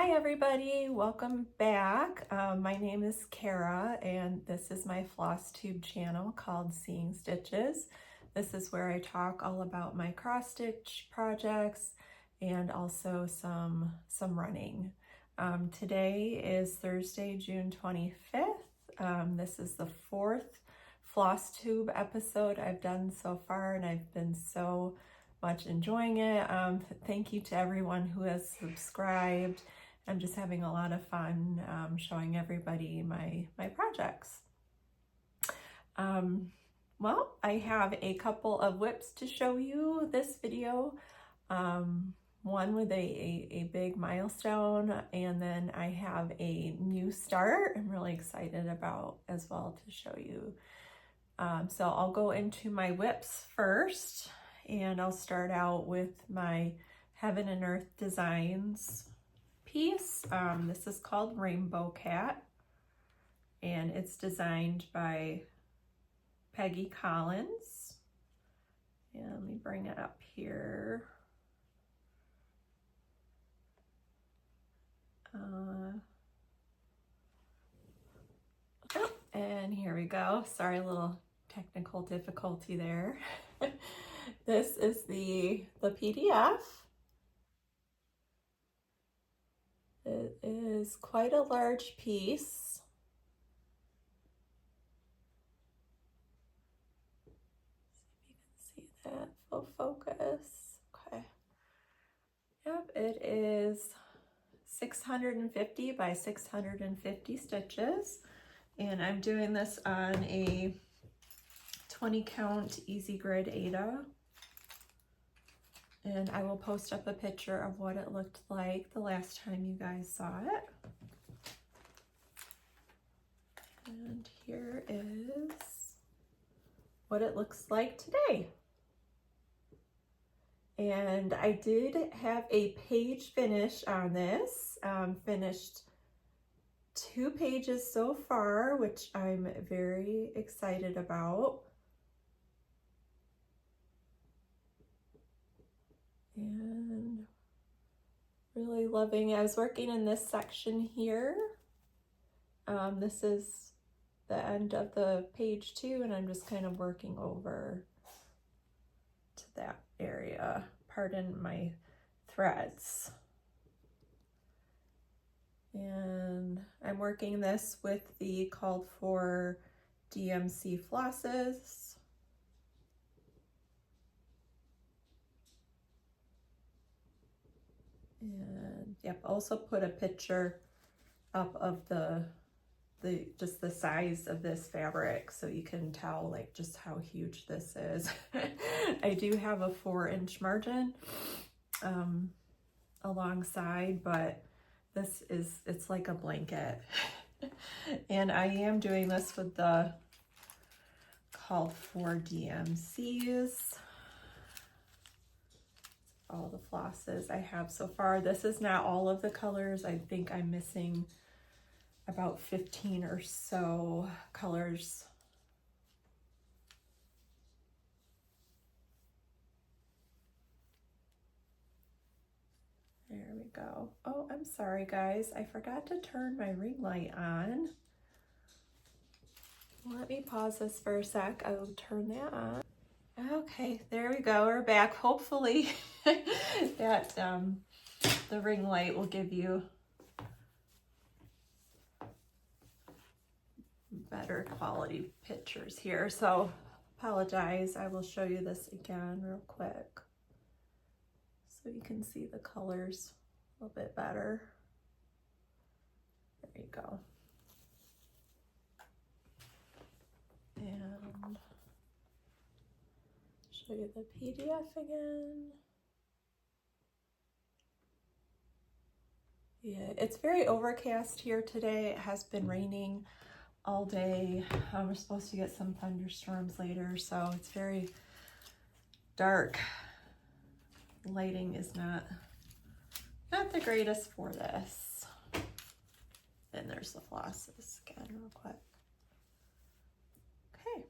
Hi everybody, welcome back. My name is Kara and this is my Flosstube channel called Seeing Stitches. This is where I talk all about my cross stitch projects and also some running. Today is Thursday, June 25th. This is the fourth Flosstube episode I've done so far and I've been so much enjoying it. Thank you to everyone who has subscribed. I'm just having a lot of fun showing everybody my projects. Well, I have a couple of whips to show you this video. One with a big milestone, and then I have a new start I'm really excited about as well to show you. So I'll go into my whips first, and I'll start out with my Heaven and Earth Designs piece. This is called Rainbow Cat, and it's designed by Peggy Collins. And let me bring it up here. And here we go. Sorry, a little technical difficulty there. This is the PDF. It is quite a large piece. See if you can see that, full focus. Okay. Yep, it is 650 by 650 stitches. And I'm doing this on a 20 count Easy Grid Aida. And I will post up a picture of what it looked like the last time you guys saw it. And here is what it looks like today. And I did have a page finish on this, finished 2 pages so far, which I'm very excited about. And really loving it. I was working in this section here. This is the end of the page 2, and I'm just kind of working over to that area. Pardon my threads. And I'm working this with the called for DMC flosses. And yep, also put a picture up of just the size of this fabric so you can tell like just how huge this is. I do have a 4-inch margin alongside, but this is, it's like a blanket. And I am doing this with the called for DMCs. All the flosses I have so far. This is not all of the colors. I think I'm missing about 15 or so colors. There we go. Oh, I'm sorry guys. I forgot to turn my ring light on. Let me pause this for a sec. I will turn that on. Okay, there we go. We're back. Hopefully that the ring light will give you better quality pictures here. So apologize. I will show you this again real quick so you can see the colors a little bit better. There you go. And show you the PDF again. Yeah, it's very overcast here today. It has been raining all day. We're supposed to get some thunderstorms later, so it's very dark. Lighting is not the greatest for this. And there's the flosses again real quick. Okay.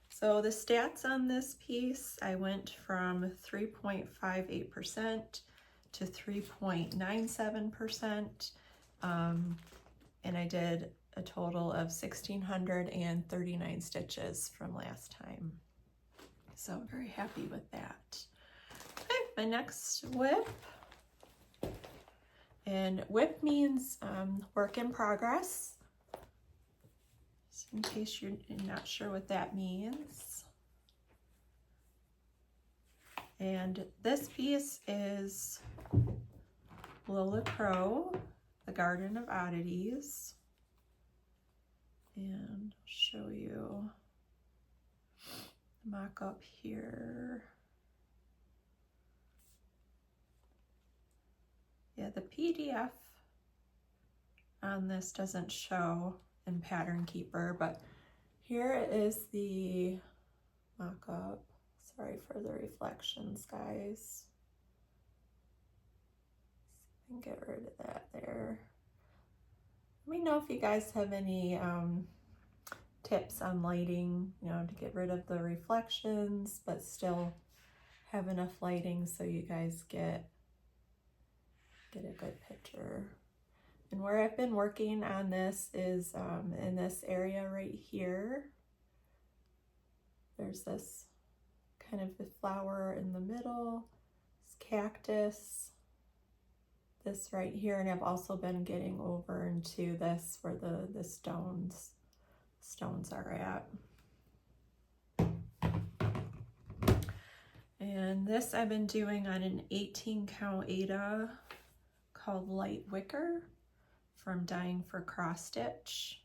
So the stats on this piece, I went from 3.58% to 3.97%. And I did a total of 1,639 stitches from last time. So I'm very happy with that. Okay, my next whip. And whip means work in progress. Just in case you're not sure what that means. And this piece is Lola Crowe, The Garden of Oddities. And I'll show you the mock-up here. Yeah, the PDF on this doesn't show in Pattern Keeper, but here is the mock-up. Sorry for the reflections, guys. See if I can get rid of that there. Let me know if you guys have any tips on lighting, you know, to get rid of the reflections, but still have enough lighting so you guys get a good picture. And where I've been working on this is in this area right here. There's this kind of the flower in the middle, this cactus, this right here, and I've also been getting over into this where the stones are at. And this I've been doing on an 18 count Aida called Light Wicker from Dying for Crossstitch.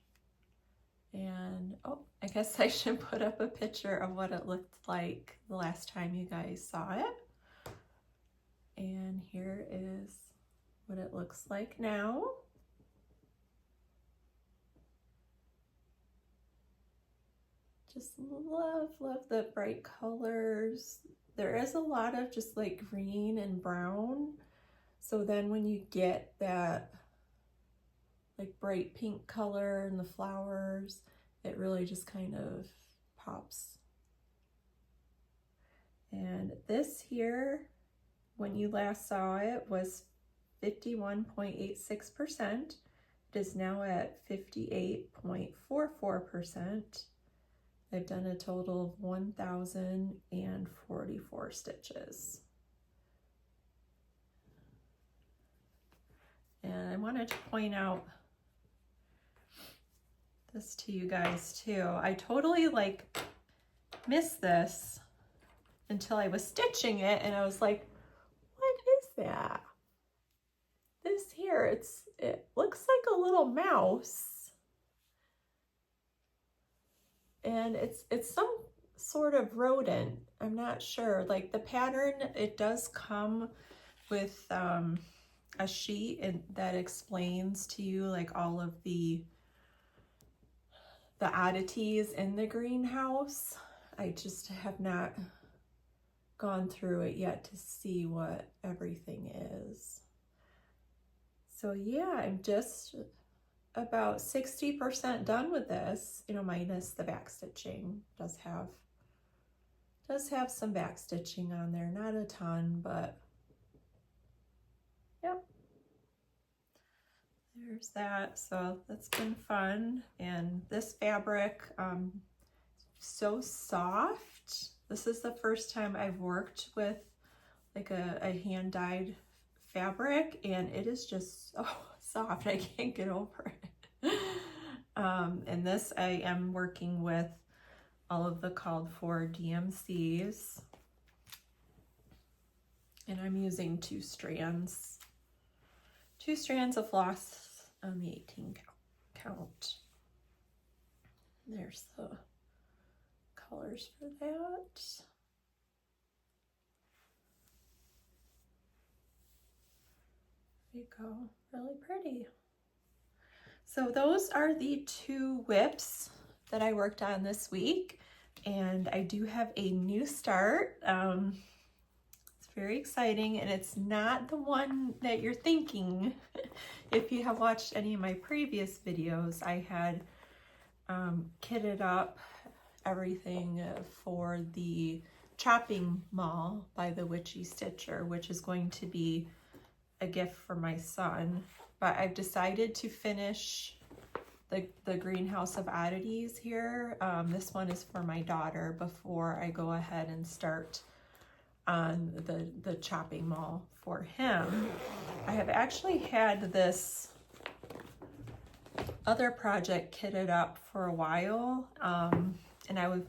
And oh, I guess I should put up a picture of what it looked like the last time you guys saw it. And here is what it looks like now. Just love the bright colors. There is a lot of just like green and brown. So then when you get that like bright pink color in the flowers, it really just kind of pops. And this here, when you last saw it, was 51.86%. It is now at 58.44%. I've done a total of 1,044 stitches. And I wanted to point out this to you guys too. I totally like missed this until I was stitching it, and I was like, what is that? This here, it looks like a little mouse. And it's some sort of rodent. I'm not sure. Like the pattern, it does come with a sheet that explains to you like all of the oddities in the greenhouse. I just have not gone through it yet to see what everything is. So yeah, I'm just about 60% done with this, you know, minus the back stitching. Does have some back stitching on there, not a ton, but yep. There's that. So that's been fun. And this fabric, so soft. This is the first time I've worked with like a hand-dyed fabric, and it is just so soft. I can't get over it. And this I am working with all of the called for DMCs, and I'm using two strands of floss on the 18 count. There's the colors for that. There you go, really pretty. So those are the two whips that I worked on this week, and I do have a new start. It's very exciting, and it's not the one that you're thinking. If you have watched any of my previous videos, I had kitted up everything for the chopping maul by the Witchy Stitcher, which is going to be a gift for my son, but I've decided to finish the greenhouse of oddities here. This one is for my daughter before I go ahead and start on the chopping mall for him. I have actually had this other project kitted up for a while, and I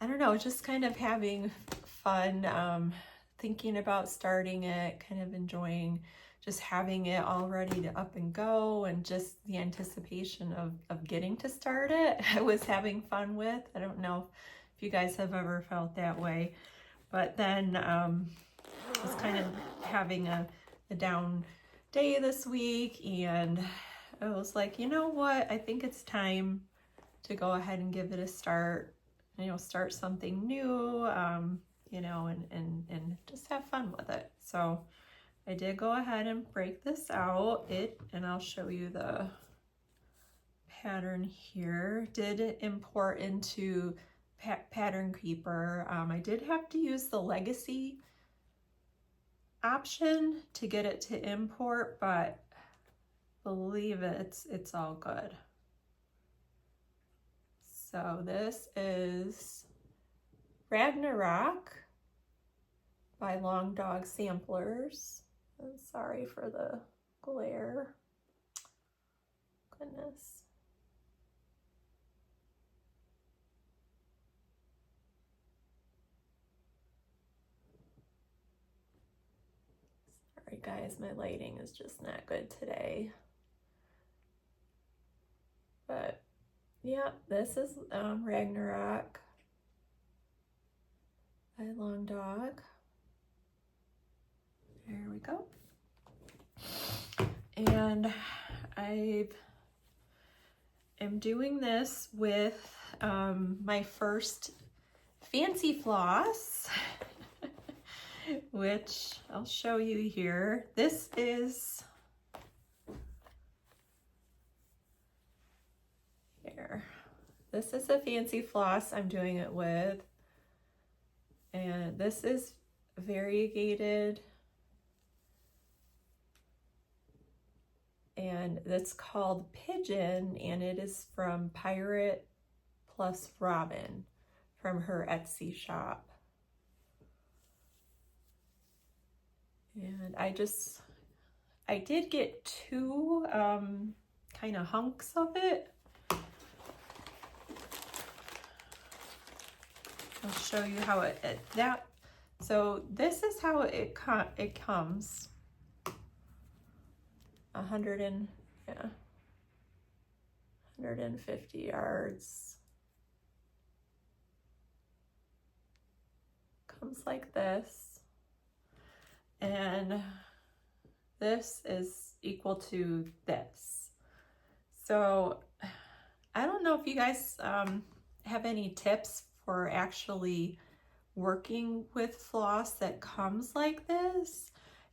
don't know, just kind of having fun thinking about starting it, kind of enjoying just having it all ready to up and go, and just the anticipation of getting to start it, I was having fun with. I don't know if you guys have ever felt that way, but then I was kind of having a down day this week, and I was like, you know what, I think it's time to go ahead and give it a start, you know, start something new, you know, and just have fun with it. So I did go ahead and break this out, and I'll show you the pattern here. Did import into Pattern Keeper. I did have to use the legacy option to get it to import, but believe it's all good. So this is Ragnorak by Longdog Samplers. I'm sorry for the glare. Goodness. Sorry guys, my lighting is just not good today. But yeah, this is Ragnorak by Longdog. There we go. And I am doing this with my first fancy floss, which I'll show you here. This is here. This is a fancy floss I'm doing it with, and this is variegated, and it's called Pigeon, and it is from PirateRobin from her Etsy shop. And I did get two kind of hunks of it. I'll show you how so this is how it comes. 150 yards. Comes like this. And this is equal to this. So I don't know if you guys have any tips for actually working with floss that comes like this.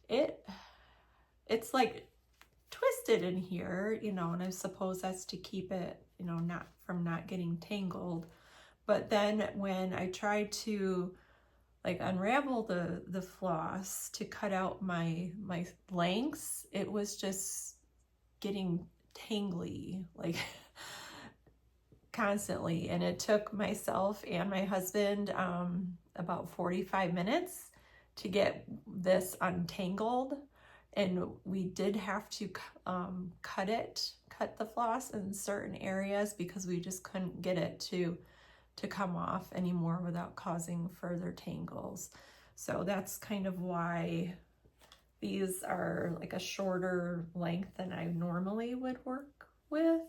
It's like twisted in here, you know, and I suppose that's to keep it, you know, not getting tangled. But then when I tried to like unravel the floss to cut out my lengths, it was just getting tangly, like constantly. And it took myself and my husband about 45 minutes to get this untangled. And we did have to cut the floss in certain areas because we just couldn't get it to come off anymore without causing further tangles. So that's kind of why these are like a shorter length than I normally would work with.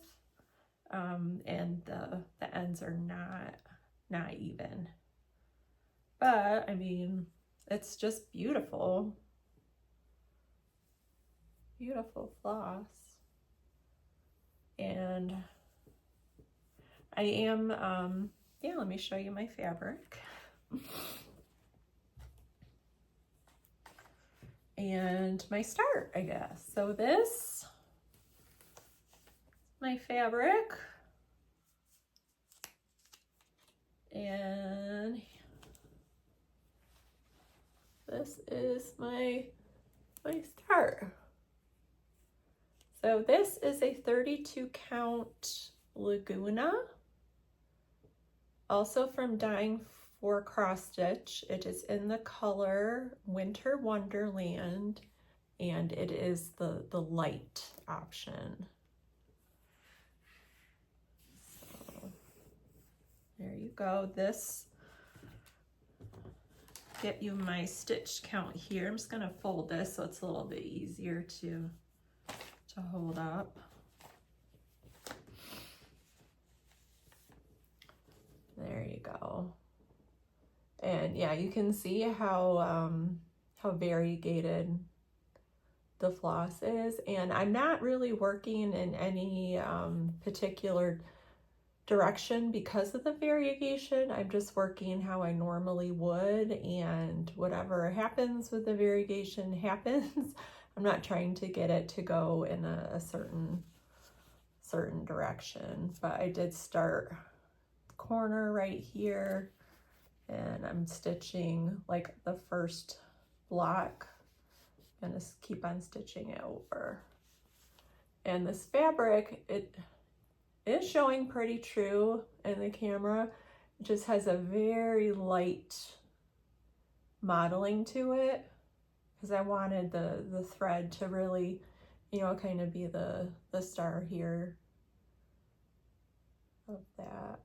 And the ends are not even. But I mean, it's just beautiful. Beautiful floss. And I am, yeah, let me show you my fabric. And my start, I guess. So this, my fabric. And this is my I start? So this is a 32 count Laguna, also from Dying for Crossstitch. It is in the color Winter Wonderland, and it is the light option. So there you go. This get you my stitch count here. I'm just gonna fold this so it's a little bit easier to hold up. There you go. And yeah, you can see how variegated the floss is. And I'm not really working in any particular direction because of the variegation. I'm just working how I normally would, and whatever happens with the variegation happens. I'm not trying to get it to go in a certain direction, but I did start corner right here, and I'm stitching like the first block. I'm gonna keep on stitching it over. And this fabric, it is showing pretty true in the camera. It just has a very light modeling to it, because I wanted the thread to really, you know, kind of be the star here of that.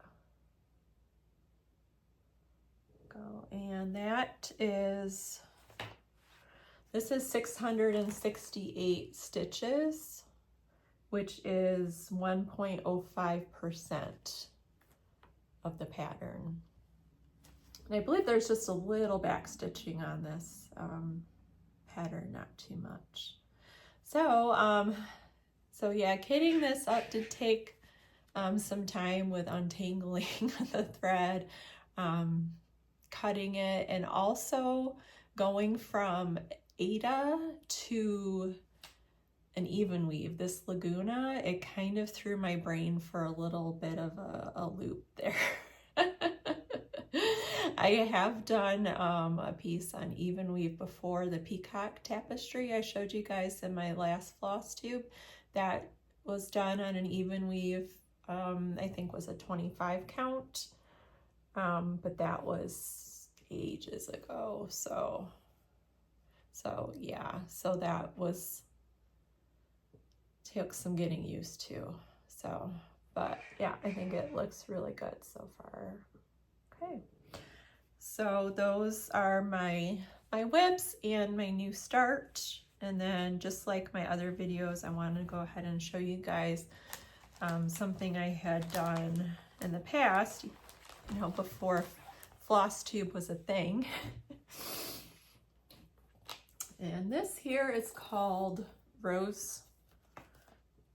Go. And that is, this is 668 stitches, which is 1.05% of the pattern. And I believe there's just a little back stitching on this pattern, not too much. So, so yeah, kitting this up did take some time with untangling the thread, cutting it, and also going from Ada to an even weave. This Laguna, it kind of threw my brain for a little bit of a loop there. I have done a piece on even weave before, the peacock tapestry I showed you guys in my last Flosstube. That was done on an even weave, I think was a 25 count, but that was ages ago. So yeah, so that was, took some getting used to. So, but yeah, I think it looks really good so far. Okay, so those are my whips and my new start. And then, just like my other videos, I want to go ahead and show you guys something I had done in the past, you know, before Flosstube was a thing. And this here is called Rose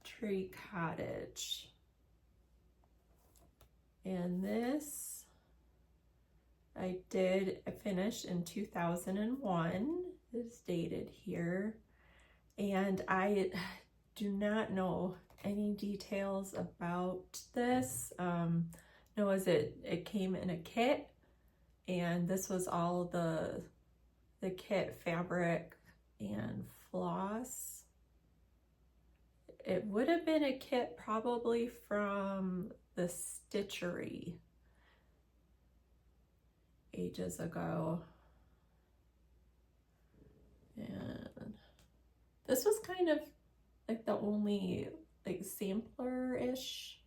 Tree Cottage. And this I finished in 2001. It's dated here. And I do not know any details about this. No, it came in a kit, and this was all the kit fabric and floss. It would have been a kit probably from the Stitchery ages ago. And this was kind of like the only like sampler-ish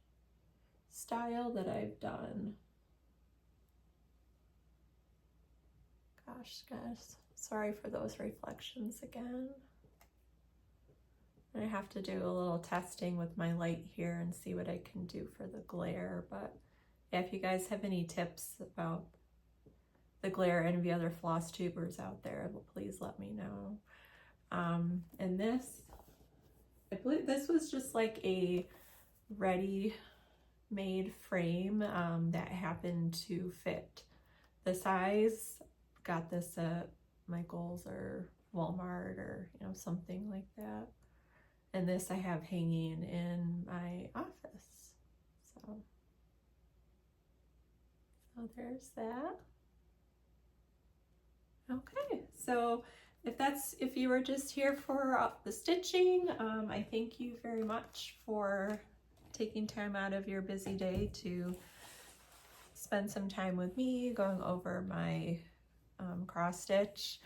style that I've done. Gosh, guys, sorry for those reflections again. I have to do a little testing with my light here and see what I can do for the glare. But yeah, if you guys have any tips about the glare and the other floss tubers out there, please let me know. And this, I believe this was just like a ready-made frame that happened to fit the size. Got this at Michael's or Walmart or, you know, something like that. And this I have hanging in my office. So there's that. Okay, so if you were just here for the stitching, I thank you very much for taking time out of your busy day to spend some time with me going over my cross stitch.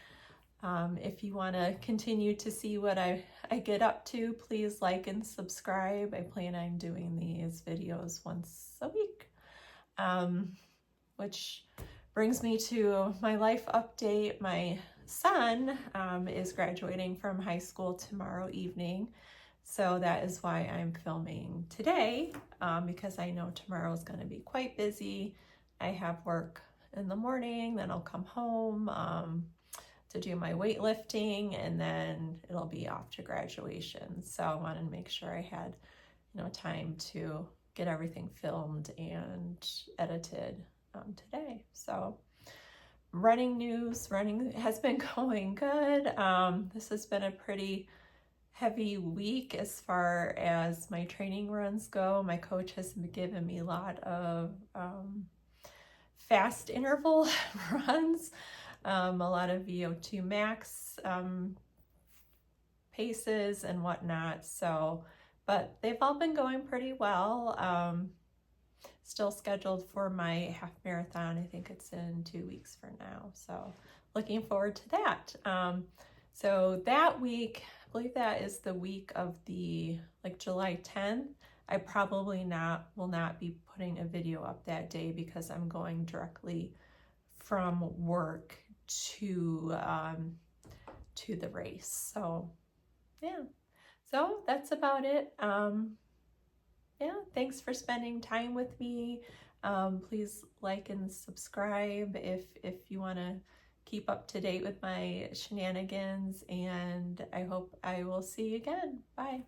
If you want to continue to see what I get up to, please like and subscribe. I plan on doing these videos once a week, which brings me to my life update. My son is graduating from high school tomorrow evening, so that is why I'm filming today, because I know tomorrow is going to be quite busy. I have work in the morning, then I'll come home to do my weightlifting, and then it'll be off to graduation. So I wanted to make sure I had, you know, time to get everything filmed and edited today. So running has been going good. This has been a pretty heavy week as far as my training runs go. My coach has given me a lot of fast interval runs, a lot of VO2 max paces and whatnot. So, but they've all been going pretty well. Still scheduled for my half marathon. I think it's in 2 weeks from now. So looking forward to that. So that week, I believe that is the week of the July 10th. I probably will not be putting a video up that day because I'm going directly from work to the race. So yeah, so that's about it. Yeah, thanks for spending time with me. Please like and subscribe if you want to keep up to date with my shenanigans, and I hope I will see you again. Bye.